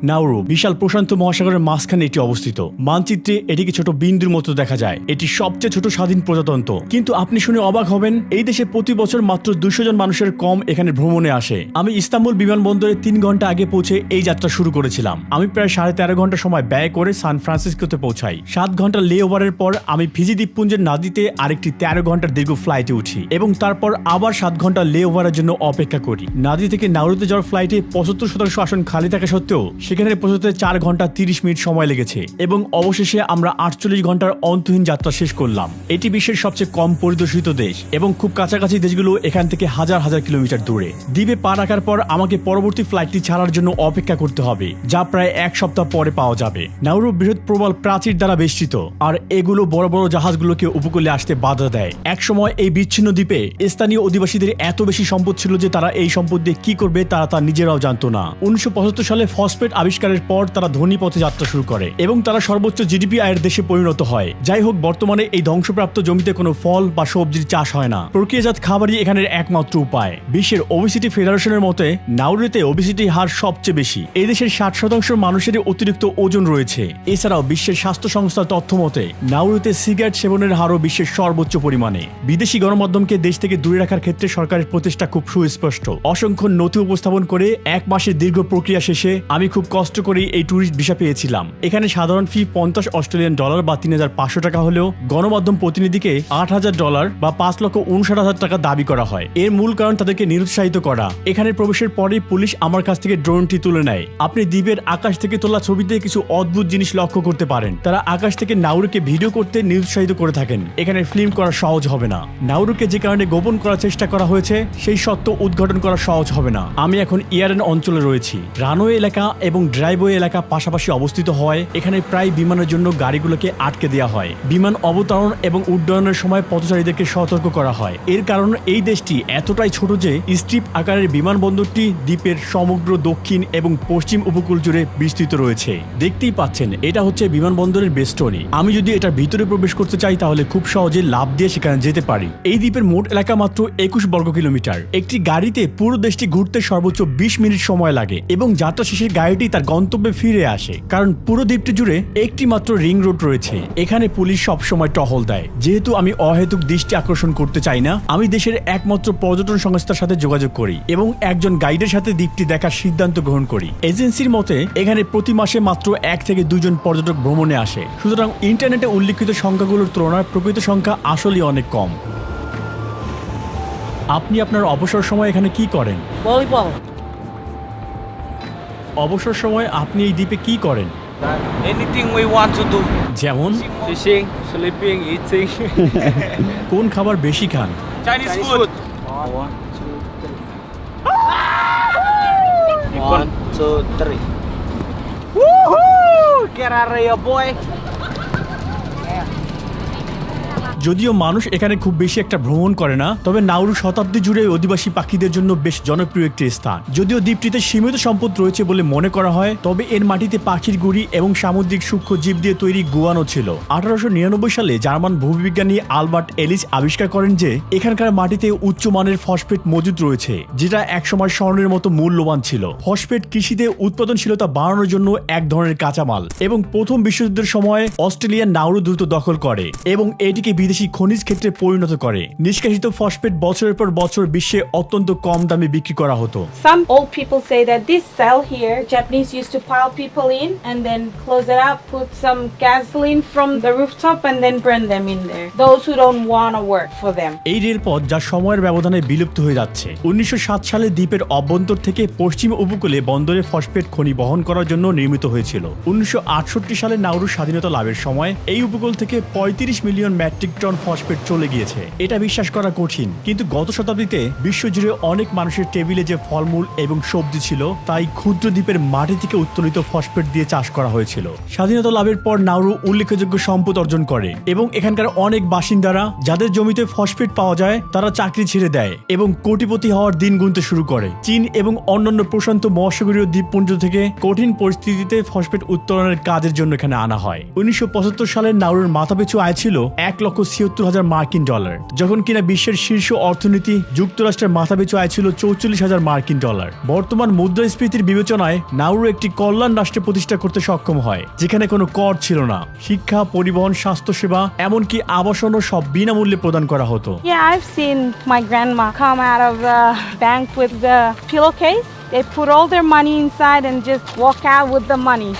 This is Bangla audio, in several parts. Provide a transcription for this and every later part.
নাউরু বিশাল প্রশান্ত মহাসাগরের মাঝখানে এটি অবস্থিত। মানচিত্রে এটিকে ছোট বিন্দুর মতো দেখা যায়। এটি সবচেয়ে ছোট স্বাধীন প্রজাতন্ত্র। কিন্তু আপনি শুনে অবাক হবেন, এই দেশে প্রতি বছর মাত্র 200 জন মানুষের কম এখানে ভ্রমণে আসে। আমি ইস্তাম্বুল বিমানবন্দরে 3 ঘন্টা আগে পৌঁছে এই যাত্রা শুরু করেছিলাম। আমি প্রায় 13.5 ঘন্টা সময় ব্যয় করে সান ফ্রান্সিসকোতে পৌঁছাই। 7 ঘন্টা লে ওভারের পর আমি ফিজি দ্বীপপুঞ্জের নাদিতে আরেকটি 13 ঘন্টার দীর্ঘ ফ্লাইটে উঠি এবং তারপর আবার 7 ঘন্টা লে ওভারের জন্য অপেক্ষা করি। নাদি থেকে নাউরুতে যাওয়ার ফ্লাইটে 75% আসন খালি থাকা সত্ত্বেও সেখানে পৌঁছতে 4 ঘন্টা 30 মিনিট সময় লেগেছে এবং অবশেষে আমরা 48 ঘন্টার অন্তহীন যাত্রা শেষ করলাম। এটি বিশ্বের সবচেয়ে কম পরিদর্শিত দেশ এবং খুব কাছাকাছি দেশগুলো এখান থেকে হাজার হাজার কিলোমিটার দূরে। দ্বীপে পা রাখার পর আমাকে পরবর্তী ফ্লাইটটি ছাড়ার জন্য অপেক্ষা করতে হবে, যা প্রায় 1 সপ্তাহ পরে পাওয়া যাবে। নাউরু বৃহৎ প্রবল প্রাচীর দ্বারা বেষ্টিত, আর এগুলো বড় বড় জাহাজগুলোকে উপকূলে আসতে বাধা দেয়। একসময় এই বিচ্ছিন্ন দ্বীপে স্থানীয় অধিবাসীদের এত বেশি সম্পদ ছিল যে তারা এই সম্পদ দিয়ে কি করবে তারা নিজেরাও জানতো না। 1975 সালে ফসফেট আবিষ্কারের পর তারা ধনী পথে যাত্রা শুরু করে এবং তারা সর্বোচ্চ জিডিপি আয়ের দেশে পরিণত হয়। যাই হোক, বর্তমানে এই ধ্বংসপ্রাপ্ত জমিতে কোনো ফল বা সবজির চাষ হয় না। প্রক্রিয়াজাত খাবারই এখানের একমাত্র উপায়। বিশ্বের ওবেসিটি ফেডারেশনের মতে নাউরুতে ওবেসিটি হার সবচেয়ে বেশি। এই দেশের 60% মানুষেরই অতিরিক্ত ওজন রয়েছে। এছাড়াও বিশ্বের স্বাস্থ্য সংস্থার তথ্য মতে নাউরুতে সিগারেট সেবনের হারও বিশ্বের সর্বোচ্চ পরিমাণে। বিদেশি গণমাধ্যমকে দেশ থেকে দূরে রাখার ক্ষেত্রে সরকারের প্রচেষ্টা খুব সুস্পষ্ট। অসংখ্য নথি উপস্থাপন করে 1 মাসের দীর্ঘ প্রক্রিয়া শেষে আমি খুব কষ্ট করে এই ট্যুরিস্ট ভিসা পেয়েছিলাম। এখানে সাধারণ ফি $50 বা 3,500 টাকা হলেও গণমাধ্যম প্রতিনিধিকে $8,000 বা $5,59,000 টাকা দাবি করা হয়। এর মূল কারণ তাদেরকে নিরুৎসাহিত করা। এখানে প্রবেশের পরেই পুলিশ আমার কাছ থেকে ড্রোনটি তুলে নেয়। আপনি দ্বীপের আকাশ থেকে তোলা ছবিতে কিছু অদ্ভুত জিনিস লক্ষ্য করতে পারেন। তারা আকাশ থেকে নাউরুকে ভিডিও করতে নিরুৎসাহিত করে থাকেন। এখানে ফিল্ম করা সহজ হবে না। নাউরুকে যে কারণে গোপন করার চেষ্টা করা হয়েছে সেই সত্য উদ্ঘাটন করা সহজ হবে না। আমি এখন ইয়ারেন অঞ্চলে রয়েছি। রানওয়ে এলাকা এবং ড্রাইভওয়ে এলাকা পাশাপাশি অবস্থিত হয়। এখানে প্রায় বিমানের জন্য গাড়িগুলোকে আটকে দেওয়া হয়। বিমান অবতরণ এবং উড্ডয়নের সময় পথচারীদেরকে সতর্ক করা হয়। এর কারণ এই দেশটি এতটাই ছোট যে স্ট্রিপ আকারের বিমানবন্দরটি দ্বীপের সমগ্র দক্ষিণ এবং পশ্চিম উপকূল জুড়ে বিস্তৃত রয়েছে। দেখতেই পাচ্ছেন, এটা হচ্ছে বিমানবন্দরের বেষ্টনী। আমি যদি এটার ভিতরে প্রবেশ করতে চাই তাহলে খুব সহজে লাফ দিয়ে সেখানে যেতে পারি। এই দ্বীপের মোট এলাকা মাত্র 21 বর্গ কিলোমিটার। একটি গাড়িতে পুরো দেশটি ঘুরতে সর্বোচ্চ 20 মিনিট সময় লাগে এবং যাত্রা শেষে গাড়িটি তার গন্তব্যে ফিরে আসে, কারণ পুরো দ্বীপটি জুড়ে একটি মাত্র রিং রোড রয়েছে। এখানে পুলিশ সব সময় টহল দেয়। যেহেতু আমি অহেতুক দৃষ্টি আকর্ষণ করতে চাই না, আমি দেশের একমাত্র পর্যটন সংস্থার সাথে যোগাযোগ করি এবং একজন গাইডের সাথে দ্বীপটি দেখার সিদ্ধান্ত গ্রহণ করি। এজেন্সির মতে এখানে প্রতি মাসে মাত্র 1 থেকে 2 জন পর্যটক ভ্রমণে আসে। সুতরাং ইন্টারনেটে উল্লিখিত সংখ্যাগুলোর তুলনায় প্রকৃত সংখ্যা আসলেই অনেক কম। আপনি আপনার অবসর সময় এখানে কি করেন? ভলিবল। অবসর সময় আপনি এই দ্বীপে কি করেন? Anything we want to do. যেমন Fishing, sleeping, eating. কোন খাবার বেশি খান? Chinese food. 1, 2, 3. Woohoo! Get out of here, boy. যদিও মানুষ এখানে খুব বেশি একটা ভ্রমণ করে না, তবে নাউরু শতাব্দী জুড়ে অধিবাসী পাখিদের জন্য বেশ জনপ্রিয় একটি স্থান। যদিও দ্বীপটিতে সীমিত সম্পদ রয়েছে বলে মনে করা হয়, তবে এর মাটিতে পাখির গুড়ি এবং সামুদ্রিক সূক্ষ্ম জীব দিয়ে তৈরি গুয়ানো ছিল। 1899 সালে জার্মান ভূবিজ্ঞানী আলবার্ট এলিস আবিষ্কার করেন যে এখানকার মাটিতে উচ্চমানের ফসফেট মজুদ রয়েছে, যেটা একসময় স্বর্ণের মতো মূল্যবান ছিল। ফসফেট কৃষিতে উৎপাদনশীলতা বাড়ানোর জন্য এক ধরনের কাঁচামাল এবং প্রথম বিশ্বযুদ্ধের সময় অস্ট্রেলিয়ার নাউরু দ্রুত দখল করে এবং এটিকে বিদেশি খনিজ ক্ষেত্রে পরিণত করে। নিষ্কাশিত ফসফেট বছরের পর বছর বিশ্বে অত্যন্ত কম দামে বিক্রি করা হতো। Some old people say that this cell here, Japanese used to pile people in and then close it up, put some gasoline from the rooftop and then burn them in there. Those who don't want to work for them. এই রেলপথ যা সময়ের ব্যবধানে বিলুপ্ত হয়ে যাচ্ছে। 1907 সালে দ্বীপের অভ্যন্তর থেকে পশ্চিম উপকূলে বন্দরে ফসফেট খনি বহন করার জন্য নির্মিত হয়েছিল। 1968 সালে নাউরু স্বাধীনতা লাভের সময় এই উপকূল থেকে 35 মিলিয়ন মেট্রিক টন ফসফেট চলে গিয়েছে। এটা বিশ্বাস করা কঠিন, কিন্তু গত শতাব্দীতে বিশ্বজুড়ে অনেক মানুষের টেবিলে যে ফলমূল এবং সবজি ছিল তাই ক্ষুদ্র দ্বীপের মাটি থেকে উত্তোলিত ফসফেট দিয়ে চাষ করা হয়েছিল। স্বাধীনতা লাভের পর নাউরু উল্লেখযোগ্য সম্পদ অর্জন করে এবং এখানকার অনেক বাসিন্দারা যাদের জমিতে ফসফেট পাওয়া যায় তারা চাকরি ছেড়ে দেয় এবং কোটিপতি হওয়ার দিন গুনতে শুরু করে। চীন এবং অন্যান্য প্রশান্ত মহাসাগরীয় দ্বীপপুঞ্জ থেকে কঠিন পরিস্থিতিতে ফসফেট উত্তোলনের কাজের জন্য এখানে আনা হয়। 1975 সালে নাউরুর মাথাপিছু আয় ছিল $1,76,000 মার্কিন ডলার, যখন কিনা বিশ্বের শীর্ষ অর্থনীতি যুক্তরাষ্ট্রের মাথাপিছু আয় ছিল $44,000 মার্কিন ডলার। বর্তমান মুদ্রাস্ফীতির বিবেচনায় নাউরু একটি কল্যাণ রাষ্ট্র প্রতিষ্ঠা করতে সক্ষম হয়, যেখানে কোনো কর ছিল না। শিক্ষা, পরিবহন, স্বাস্থ্যসেবা, এমনকি আবাসনও সব বিনামূল্যে প্রদান করা হতো। Yeah, I've seen my grandma come out of the bank with the pillowcase. They put all their money inside and just walk out with the money.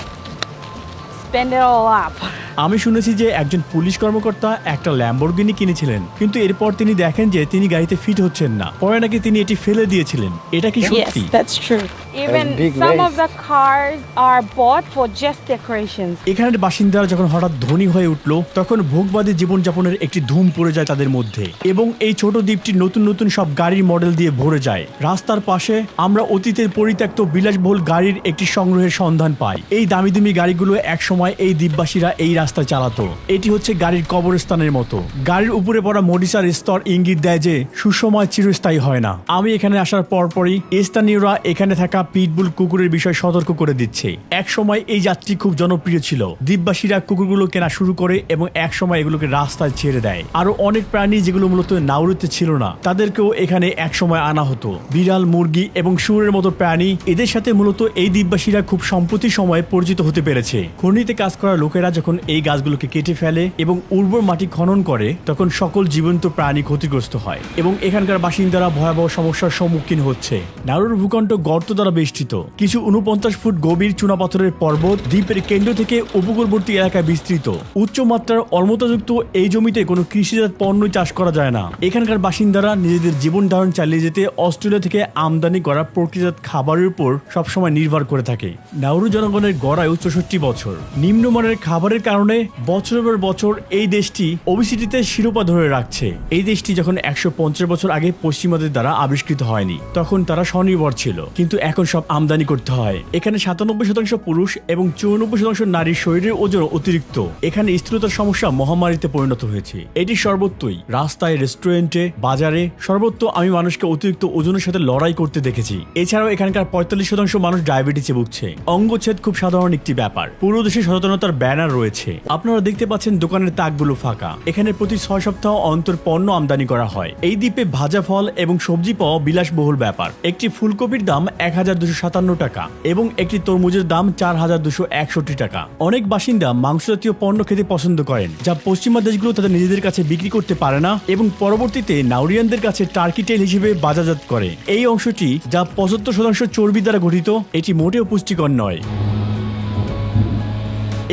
Spend it all up. আমি শুনেছি যে একজন পুলিশ কর্মকর্তা একটা ল্যাম্বরগিনি কিনেছিলেন, কিন্তু এরপর তিনি দেখেন যে তিনি গাড়িতে ফিট হচ্ছেন না, পরে নাকি তিনি এটি ফেলে দিয়েছিলেন। এটা কি সত্যি? Yes, that's true. Even big some waste. of the cars are bought for just decorations. এখানের বাসিন্দারা যখন হঠাৎ ধনী হয়ে উঠল, তখন ভোগবাদী জীবনযাপনের একটি ধুম পড়ে যায় তাদের মধ্যে, এবং এই ছোট দ্বীপটি নতুন নতুন সব গাড়ির মডেল দিয়ে ভরে যায়। রাস্তার পাশে আমরা অতীতের পরিত্যক্ত বিলাসবহুল গাড়ির একটি সংগ্রহের সন্ধান পাই। এই দামি দামি গাড়িগুলো একসময় এই দ্বীপবাসীরা এই রাস্তায় চালাতো। এটি হচ্ছে গাড়ির কবরস্থানের মতো। গাড়ির উপরে পড়া মডিসার স্তর ইঙ্গিত দেয় যে সুসময় চিরস্থায়ী হয় না। আমি এখানে আসার পরপরই স্থানীয়রা এখানে থাকা পিটবুল কুকুরের বিষয়ে সতর্ক করে দিচ্ছে। এক সময় এই যাত্রী খুব জনপ্রিয় ছিল। দ্বীপবাসীরা কুকুরগুলো কেনা শুরু করে এবং এক সময় এগুলোকে রাস্তায় ছেড়ে দেয়। আরো অনেক প্রাণী যেগুলো মূলত নাউরুতে ছিল না, তাদেরকেও এখানে এক সময় আনা হতো। বিড়াল, মুরগি এবং শুয়োরের মতো প্রাণী, এদের সাথে মূলত এই দ্বীপবাসীরা খুব সম্প্রতি সময়ে পরিচিত হতে পেরেছে। খনিতে কাজ করা লোকেরা যখন এই গাছগুলোকে কেটে ফেলে এবং উর্বর মাটি খনন করে, তখন সকল জীবন্ত প্রাণী ক্ষতিগ্রস্ত হয় এবং এখানকার বাসিন্দারা ভয়াবহ সমস্যার সম্মুখীন হচ্ছে। নাউরুর ভূখণ্ড গর্ত দ্বারা বেষ্টিত। কিছু 49 ফুট গভীর চুনাপাথরের পর্বত দ্বীপের কেন্দ্র থেকে উপকূলবর্তী এলাকায় বিস্তৃত। উচ্চমাত্রার অম্লতাযুক্ত এই জমিতে কোনো কৃষিজাত পণ্য চাষ করা যায় না। এখানকার বাসিন্দারা নিজেদের জীবন ধারণ চালিয়ে যেতে অস্ট্রেলিয়া থেকে আমদানি করা প্রকৃতিজাত খাবারের উপর সবসময় নির্ভর করে থাকে। নাউরু জনগণের গড় আয়ু 64 বছর। নিম্নমানের খাবারের কারণে বছরের পর বছর এই দেশটি ওবিসিটিতে শিরোপা ধরে রাখছে। এই দেশটি যখন 150 বছর আগে পশ্চিমাদের দ্বারা আবিষ্কৃত হয়নি, তখন তারা স্বনির্ভর ছিল, কিন্তু এখন সব আমদানি করতে হয়। এখানে 97% পুরুষ এবং 94% নারীর শরীরের ওজন অতিরিক্ত। এখানে স্থূলতার সমস্যা মহামারীতে পরিণত হয়েছে। এটি সর্বত্রই, রাস্তায়, রেস্টুরেন্টে, বাজারে, সর্বত্র আমি মানুষকে অতিরিক্ত ওজনের সাথে লড়াই করতে দেখেছি। এছাড়াও এখানকার 45% মানুষ ডায়াবেটিসে ভুগছে। অঙ্গচ্ছেদ খুব সাধারণ একটি ব্যাপার। পুরো দেশে সচেতনতার ব্যানার রয়েছে। আপনারা দেখতে পাচ্ছেন দোকানের তাকগুলো ফাঁকা। এখানে প্রতি 6 সপ্তাহ অন্তর পণ্য আমদানি করা হয়। এই দ্বীপে ভাজা ফল এবং সবজি পাওয়া বিলাসবহুল ব্যাপার। একটি ফুলকপির দাম 1257 টাকা এবং একটি তরমুজের দাম 4261 টাকা। অনেক বাসিন্দা মাংসজাতীয় পণ্য খেতে পছন্দ করেন, যা পশ্চিমা দেশগুলো তাদের নিজেদের কাছে বিক্রি করতে পারে না এবং পরবর্তীতে নাউরিয়ানদের কাছে টার্কি টেল হিসেবে বাজারজাত করে। এই অংশটি, যা 75% চর্বি দ্বারা গঠিত, এটি মোটেও পুষ্টিকর নয়।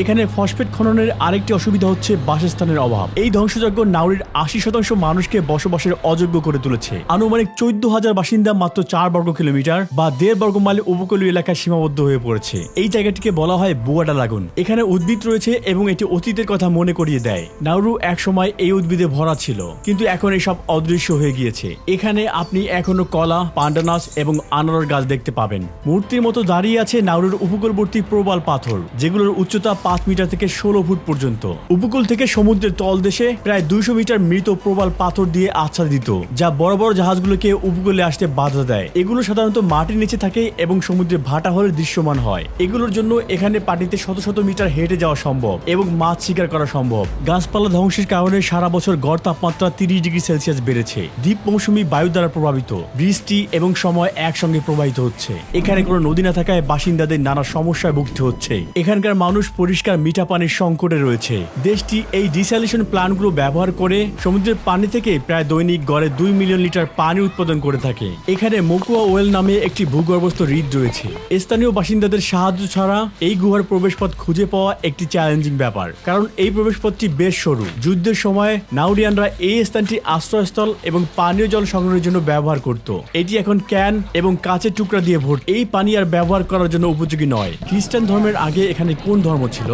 এখানে ফসফেট খননের আরেকটি অসুবিধা হচ্ছে বাসস্থানের অভাব। এই ধ্বংসযজ্ঞ নাউরির 80% মানুষকে বসবাসের অযোগ্য করে তুলেছে। আনুমানিক 14,000 বাসিন্দা মাত্র 4 বর্গ কিলোমিটার বা 1.5 বর্গ মাইল উপকূলীয় এলাকায় সীমাবদ্ধ হয়ে পড়েছে। এই জায়গাটিকে বলা হয় বুয়াডা লাগুন। এখানে উদ্ভিদ রয়েছে এবং এটি অতীতের কথা মনে করিয়ে দেয়। নাউরু একসময় এই উদ্ভিদে ভরা ছিল, কিন্তু এখন এসব অদৃশ্য হয়ে গিয়েছে। এখানে আপনি এখনো কলা, পান্ডানাস এবং আনারস গাছ দেখতে পাবেন। মূর্তির মতো দাঁড়িয়ে আছে নাউরুর উপকূলবর্তী প্রবাল পাথর, যেগুলোর উচ্চতা 5 মিটার থেকে 16 ফুট পর্যন্ত। উপকূল থেকে সমুদ্রের তলদেশে প্রায় 200 মিটার মৃত প্রবাল পাথর দিয়ে আচ্ছাদিত, যা বড় বড় জাহাজগুলোকে উপকূলে আসতে বাধা দেয়। এগুলো সাধারণত মাটির নিচে থাকে এবং সমুদ্রে ভাটা হলে দৃশ্যমান হয়। এগুলোর জন্য এখানে পানিতে শত শত মিটার হেঁটে যাওয়া সম্ভব এবং মাছ শিকার করা সম্ভব। গাছপালা ধ্বংসের কারণে সারা বছর গড় তাপমাত্রা 30 ডিগ্রি সেলসিয়াস বেড়েছে। দ্বীপ মৌসুমী বায়ু দ্বারা প্রভাবিত, বৃষ্টি এবং সময় একসঙ্গে প্রবাহিত হচ্ছে। এখানে কোনো নদী না থাকায় বাসিন্দাদের নানা সমস্যায় ভুগতে হচ্ছে। এখানকার মানুষ পরিষ্কার মিঠা পানির সংকটে রয়েছে। দেশটি এই ডিস্যালিনেশন প্ল্যান্টগুলো ব্যবহার করে সমুদ্রের পানি থেকে প্রায় দৈনিক গড়ে 2 মিলিয়ন লিটার পানি উৎপাদন করে থাকে। এখানে মকুয়া ওয়েল নামে একটি ভূগর্ভস্থ হ্রদ রয়েছে। স্থানীয় বাসিন্দাদের সাহায্য ছাড়া এই গুহার প্রবেশপথ খুঁজে পাওয়া একটি চ্যালেঞ্জিং ব্যাপার, কারণ এই প্রবেশপথটি বেশ সরু। যুদ্ধের সময় নাউরিয়ানরা এই স্থানটি আশ্রয়স্থল এবং পানীয় জল সংগ্রহের জন্য ব্যবহার করত। এটি এখন ক্যান এবং কাঁচের টুকরা দিয়ে ভর্তি। এই পানি আর ব্যবহার করার জন্য উপযোগী নয়। খ্রিস্টান ধর্মের আগে এখানে কোন ধর্ম ছিল?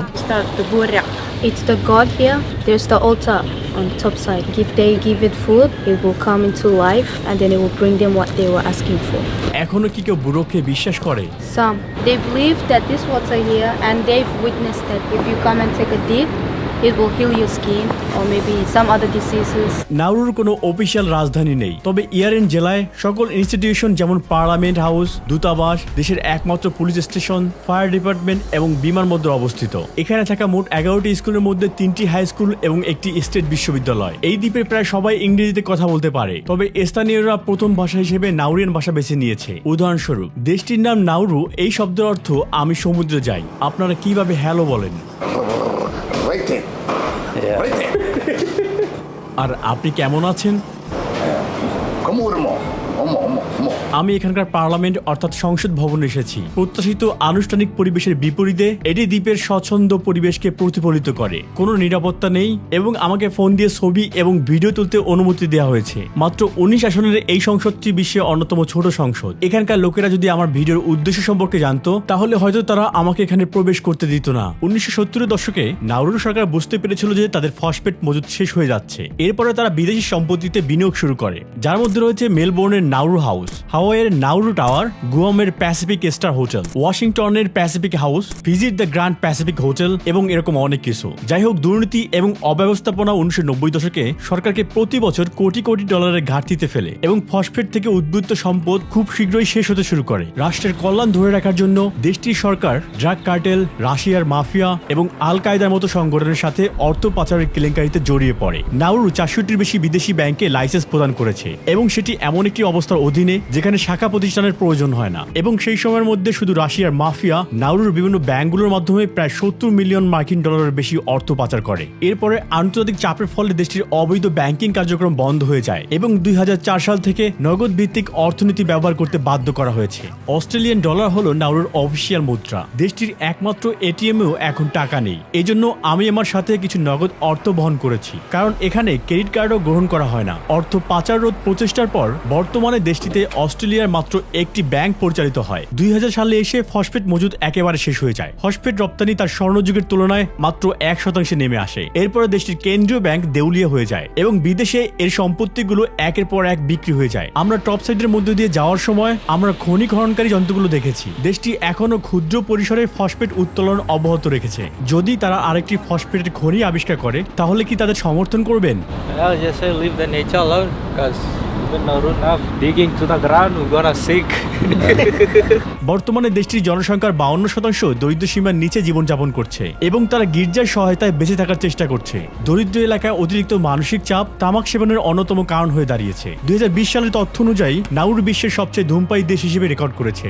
The buraq. It's the god here. There's the altar on the top side. If they give it food, it will come into life and then it will bring them what they were asking for. এখনো কি কেউ বুড়োকে বিশ্বাস করে? Some. They believe that this water here and they've witnessed that if you come and take a dip, It will heal your skin or maybe some other diseases. নাউরুর কোনো অফিসিয়াল রাজধানী নেই, তবে ইয়ারেন জেলায় সকল ইনস্টিটিউশন যেমন পার্লামেন্ট হাউস, দূতাবাস, দেশের একমাত্র পুলিশ স্টেশন, ফায়ার ডিপার্টমেন্ট এবং বিমানবন্দর অবস্থিত। এখানে থাকা মোট 11টি স্কুলের মধ্যে 3টি হাই স্কুল এবং একটি স্টেট বিশ্ববিদ্যালয়। এই দ্বীপে প্রায় সবাই ইংরেজিতে কথা বলতে পারে, তবে স্থানীয়রা প্রথম ভাষা হিসেবে নাউরিয়ান ভাষা বেছে নিয়েছে। উদাহরণস্বরূপ, দেশটির নাম নাউরু, এই শব্দের অর্থ আমি সমুদ্রে যাই। আপনারা কিভাবে হ্যালো বলেন? Right there. Right there. আর আপনি কেমন আছেন? Come over more. More. আমি এখানকার পার্লামেন্ট অর্থাৎ সংসদ ভবনে এসেছি। প্রত্যাশিত আনুষ্ঠানিক পরিবেশের বিপরীতে এটি দ্বীপের স্বচ্ছন্দ পরিবেশকে প্রতিফলিত করে। কোনো নিরাপত্তা নেই এবং আমাকে ফোন দিয়ে ছবি এবং ভিডিও তুলতে অনুমতি দেওয়া হয়েছে। মাত্র 19 আসনের এই সংসদটি বিশ্বের অন্যতম ছোট সংসদ। এখানকার লোকেরা যদি আমার ভিডিওর উদ্দেশ্য সম্পর্কে জানতো তাহলে হয়তো তারা আমাকে এখানে প্রবেশ করতে দিত না। 1970-এর দশকে নাউরু সরকার বুঝতে পেরেছিল যে তাদের ফসফেট মজুদ শেষ হয়ে যাচ্ছে। এরপরে তারা বিদেশি সম্পত্তিতে বিনিয়োগ শুরু করে, যার মধ্যে রয়েছে মেলবোর্নের নাউরু হাউস, হাওয়াইয়ের নাউরু টাওয়ার, গুয়ামের প্যাসিফিক স্টার হোটেল, ওয়াশিংটনের প্যাসিফিক হাউস, ফিজির দ্য গ্র্যান্ড প্যাসিফিক হোটেল এবং এরকম অনেক কিছু। যাই হোক, দুর্নীতি এবং অব্যবস্থাপনা 1990 দশকে সরকারকে প্রতি বছর কোটি কোটি ডলারের ঘাটতিতে ফেলে এবং ফসফেট থেকে উদ্বুদ্ধ সম্পদ খুব শীঘ্রই শেষ হতে শুরু করে। রাষ্ট্রের কল্যাণ ধরে রাখার জন্য দেশটির সরকার ড্রাগ কার্টেল, রাশিয়ার মাফিয়া এবং আল কায়দার মতো সংগঠনের সাথে অর্থ পাচারের কেলেঙ্কারিতে জড়িয়ে পড়ে। নাউরু 400টির বেশি বিদেশি ব্যাংকে লাইসেন্স প্রদান করেছে এবং সেটি এমন একটি অবস্থার অধীনে যেখানে শাখা প্রতিষ্ঠানের প্রয়োজন হয় না। এবং সেই সময়ের মধ্যে শুধু রাশিয়ার মাফিয়া নাউরুর বিভিন্ন ব্যাংকগুলোর মাধ্যমে প্রায় 70 মিলিয়ন মার্কিন ডলারের বেশি অর্থ পাচার করে। এরপরে আন্তর্জাতিক চাপের ফলে দেশটির অবৈধ ব্যাংকিং কার্যক্রম বন্ধ হয়ে যায় এবং 2004 সাল থেকে নগদ ভিত্তিক অর্থনীতি ব্যবহার করতে বাধ্য করা হয়েছে। অস্ট্রেলিয়ান ডলার হলো নাউরুর অফিসিয়াল মুদ্রা। দেশটির একমাত্র এটিএমেও এখন টাকা নেই। এজন্য আমি আমার সাথে কিছু নগদ অর্থ বহন করেছি, কারণ এখানে ক্রেডিট কার্ডও গ্রহণ করা হয় না। অর্থ পাচার রোধ প্রচেষ্টার পর বর্তমানে দেশটিতে অস্ট্রেলিয়ার মাত্র একটি ব্যাংক পরিচালিত হয়। 2000 সালে এসে ফসফেট মজুদ একেবারে শেষ হয়ে যায়। ফসফেট রপ্তানি তার স্বর্ণযুগের তুলনায় মাত্র 1% নেমে আসে। এরপরে দেশটির কেন্দ্রীয় ব্যাংক দেউলিয়া হয়ে যায় এবং বিদেশে এর সম্পত্তিগুলো একের পর এক বিক্রি হয়ে যায়। আমরা টপ সাইডের মধ্যে দিয়ে যাওয়ার সময় আমরা খনি খননকারী যন্ত্রগুলো দেখেছি। দেশটি এখনো ক্ষুদ্র পরিসরে ফসফেট উত্তোলন অব্যাহত রেখেছে। যদি তারা আরেকটি ফসফেটের খনি আবিষ্কার করে তাহলে কি তাদের সমর্থন করবেন? I'll just say leave the nature alone, because even Nauru now digging to the ground, we're gonna sink. বর্তমানে দেশটির জনসংখ্যার 52% দরিদ্র সীমার নিচে জীবনযাপন করছে এবং তারা গির্জার সহায়তায় বেঁচে থাকার চেষ্টা করছে। দরিদ্র এলাকায় অতিরিক্ত মানসিক চাপ তামাক সেবনের অন্যতম কারণ হয়ে দাঁড়িয়েছে। 2020 সালের তথ্য অনুযায়ী নাউরু বিশ্বের সবচেয়ে ধূমপায়ী দেশ হিসেবে রেকর্ড করেছে।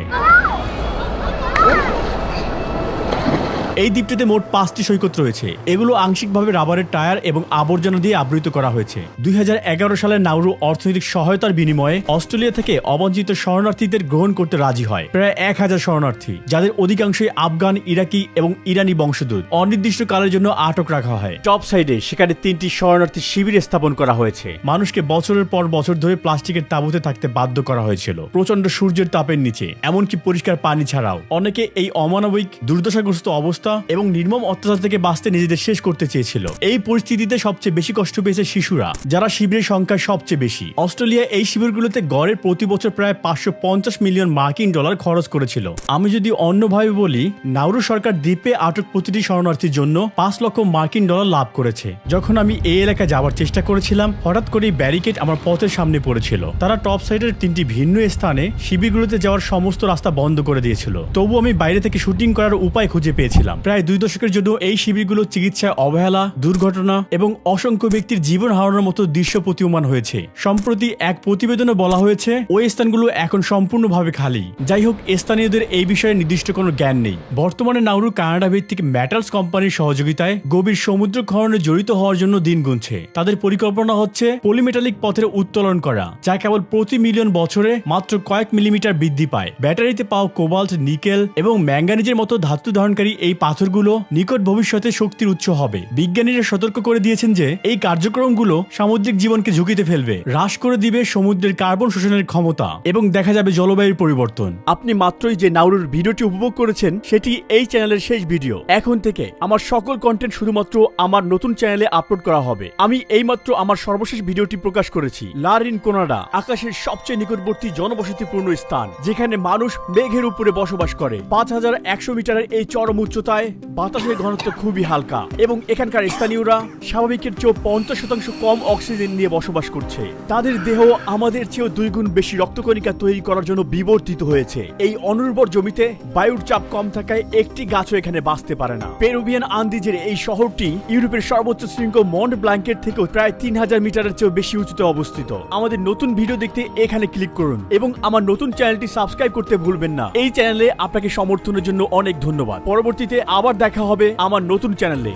এই দ্বীপটিতে মোট 5টি সৈকত রয়েছে। এগুলো আংশিকভাবে রাবারের টায়ার এবং আবর্জনা দিয়ে আবৃত করা হয়েছে। 2011 সালে নাউরু অর্থনৈতিক সহায়তার বিনিময়ে অস্ট্রেলিয়া থেকে অবাঞ্ছিত শরণার্থীদের গ্রহণ করতে রাজি হয়। প্রায় 1000 শরণার্থী, যাদের অধিকাংশই আফগান, ইরাকি এবং ইরানি বংশোদ্ভূত, অনির্দিষ্ট কালের জন্য আটক রাখা হয়। টপ সাইডে সেখানে 3টি শরণার্থী শিবির স্থাপন করা হয়েছে। মানুষকে বছরের পর বছর ধরে প্লাস্টিকের তাঁবুতে থাকতে বাধ্য করা হয়েছিল, প্রচন্ড সূর্যের তাপের নিচে, এমনকি পরিষ্কার পানি ছাড়াও। অনেকে এই অমানবিক দুর্দশাগ্রস্ত অবস্থা এবং নির্মম অত্যাচার থেকে বাঁচতে নিজেদের শেষ করতে চেয়েছিল। এই পরিস্থিতিতে সবচেয়ে বেশি কষ্ট পেয়েছে শিশুরা, যারা শিবিরের সংখ্যা সবচেয়ে বেশি। অস্ট্রেলিয়া এই শিবিরগুলোতে গড়ে প্রতি বছর প্রায় 550 মিলিয়ন মার্কিন ডলার খরচ করেছিল। আমি যদি অন্যভাবে বলি, নাউরু সরকার দ্বীপে আটক প্রতিটি শরণার্থীর জন্য 5 লক্ষ মার্কিন ডলার লাভ করেছে। যখন আমি এই এলাকায় যাওয়ার চেষ্টা করেছিলাম, হঠাৎ করেই ব্যারিকেড আমার পথের সামনে পড়েছিল। তারা টপ সাইডের 3টি ভিন্ন স্থানে শিবিরগুলোতে যাওয়ার সমস্ত রাস্তা বন্ধ করে দিয়েছিল। তবু আমি বাইরে থেকে শুটিং করার উপায় খুঁজে পেয়েছিলাম। প্রায় 2 দশকের জন্য এই শিবিরগুলো চিকিৎসায় অবহেলা, দুর্ঘটনা এবং অসংখ্য ব্যক্তির জীবন হারানোর মতো দৃশ্য প্রতীয়মান হয়েছে। সম্প্রতি এক প্রতিবেদনে বলা হয়েছে ওই স্থানগুলো এখন সম্পূর্ণভাবে খালি। যাই হোক, স্থানীয়দের এই বিষয়ে নির্দিষ্ট কোনো জ্ঞান নেই। বর্তমানে নাউরু কানাডা ভিত্তিক মেটালস কোম্পানির সহযোগিতায় গভীর সমুদ্র খননে জড়িত হওয়ার জন্য দিন গুনছে। তাদের পরিকল্পনা হচ্ছে পলিমেটালিক পথের উত্তোলন করা, যা কেবল প্রতি মিলিয়ন বছরে মাত্র কয়েক মিলিমিটার বৃদ্ধি পায়। ব্যাটারিতে পাওয়া কোবাল্ট, নিকেল এবং ম্যাঙ্গানিজের মতো ধাতু ধারণকারী এই পাথরগুলো নিকট ভবিষ্যতে শক্তির উৎস হবে। বিজ্ঞানীরা সতর্ক করে দিয়েছেন যে এই কার্যক্রমগুলো সামুদ্রিক জীবনকে ঝুঁকিতে ফেলবে, হ্রাস করে দিবে সমুদ্রের কার্বন শোষণের ক্ষমতা এবং দেখা যাবে জলবায়ুর পরিবর্তন। আপনি মাত্রই যে নাউরুর ভিডিওটি উপভোগ করেছেন সেটি এই চ্যানেলের শেষ ভিডিও। এখন থেকে আমার সকল কন্টেন্ট শুধুমাত্র আমার নতুন চ্যানেলে আপলোড করা হবে। আমি এইমাত্র আমার সর্বশেষ ভিডিওটি প্রকাশ করেছি। লারিন কোনাডা, আকাশের সবচেয়ে নিকটবর্তী জনবসতিপূর্ণ স্থান, যেখানে মানুষ মেঘের উপরে বসবাস করে। 5100 মিটারের এই চরম উচ্চতা উচ্চতায় বাতাসের ঘনত্ব খুবই হালকা এবং এখানকার স্থানীয়রা স্বাভাবিকের চেয়েও 50% কম অক্সিজেন নিয়ে বসবাস করছে। তাদের দেহ আমাদের চেয়েও 2 গুণ বেশি রক্তকণিকা তৈরি করার জন্য বিবর্তিত হয়েছে। এই অনুর্বর জমিতে বায়ুর চাপ কম থাকায় একটি গাছও এখানে বাঁচতে পারে না। পেরুভিয়ান আন্দিজের এই শহরটি ইউরোপের সর্বোচ্চ শৃঙ্গ মন্ট ব্ল্যাঙ্কের থেকেও প্রায় 3000 মিটারের চেয়েও বেশি উঁচুতে অবস্থিত। আমাদের নতুন ভিডিও দেখতে এখানে ক্লিক করুন এবং আমার নতুন চ্যানেলটি সাবস্ক্রাইব করতে ভুলবেন না। এই চ্যানেলে আপনাকে সমর্থনের জন্য অনেক ধন্যবাদ। পরবর্তীতে আবার দেখা হবে আমার নতুন চ্যানেলে।